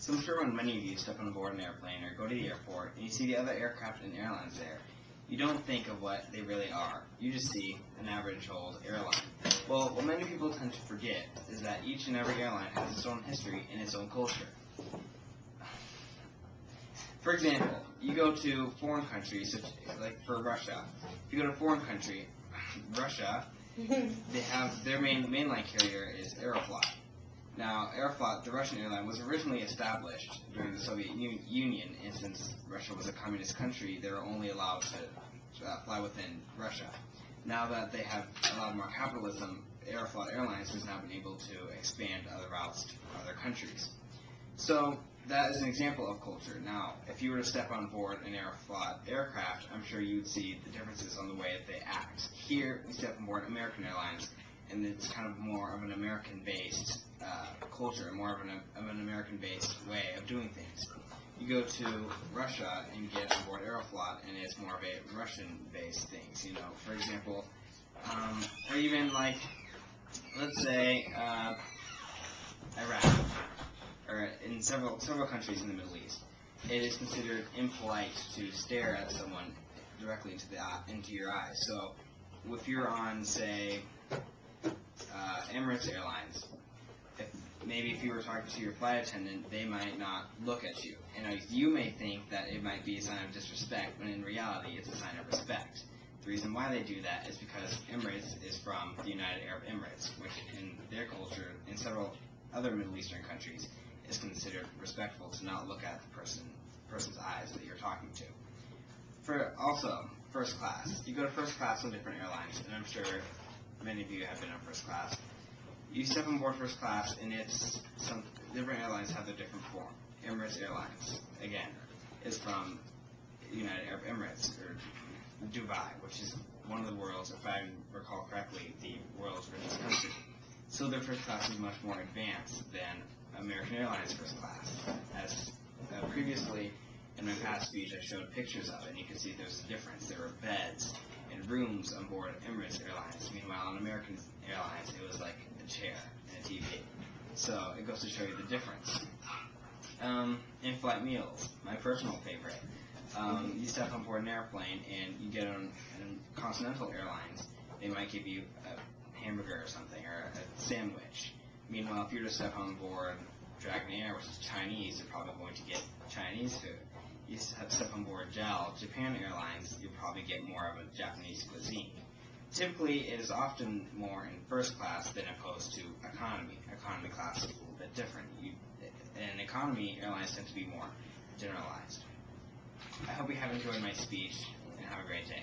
So I'm sure when many of you step on board an airplane or go to the airport and you see the other aircraft and airlines there, you don't think of what they really are. You just see an average old airline. Well, what many people tend to forget is that each and every airline has its own history and its own culture. For example, you go to foreign countries, such like for Russia. If you go to a foreign country, Russia, they have their mainline carrier is Aeroflot. Now, Aeroflot, the Russian airline, was originally established during the Soviet Union, and since Russia was a communist country, they were only allowed to fly within Russia. Now that they have allowed more capitalism, Aeroflot Airlines has now been able to expand other routes to other countries. So that is an example of culture. Now, if you were to step on board an Aeroflot aircraft, I'm sure you would see the differences on the way that they act. Here, we step on board American Airlines, and it's kind of more of an American-based culture, more of an American-based way of doing things. You go to Russia and get on board Aeroflot, and it's more of a Russian-based things. You know, for example, or even like, let's say, Iraq, or in several countries in the Middle East, it is considered impolite to stare at someone directly into your eyes. So, if you're on, say, Emirates Airlines, maybe if you were talking to your flight attendant, they might not look at you. And you may think that it might be a sign of disrespect, when in reality it's a sign of respect. The reason why they do that is because Emirates is from the United Arab Emirates, which in their culture, in several other Middle Eastern countries, is considered respectful to not look at the person's eyes that you're talking to. For also, first class. You go to first class on different airlines, and I'm sure many of you have been on first class. You step on board first class, and it's different airlines have their different form. Emirates Airlines, again, is from United Arab Emirates, or Dubai, which is one of the world's, if I recall correctly, the world's richest country. So their first class is much more advanced than American Airlines first class. As previously in my past speech, I showed pictures of it, and you can see there's a difference. There were beds and rooms on board Emirates Airlines. Meanwhile, on American Airlines, it was like a chair and a TV. So it goes to show you the difference. In-flight meals, my personal favorite. You step on board an airplane and you get on Continental Airlines, they might give you a hamburger or something, or a sandwich. Meanwhile, if you were to step on board Dragon Air, which is Chinese, you're probably going to get Chinese food. You step on board Japan Airlines, you'll probably get more of a Japanese cuisine. Typically, it is often more in first class than opposed to economy. Economy class is a little bit different. In economy, airlines tend to be more generalized. I hope you have enjoyed my speech, and have a great day.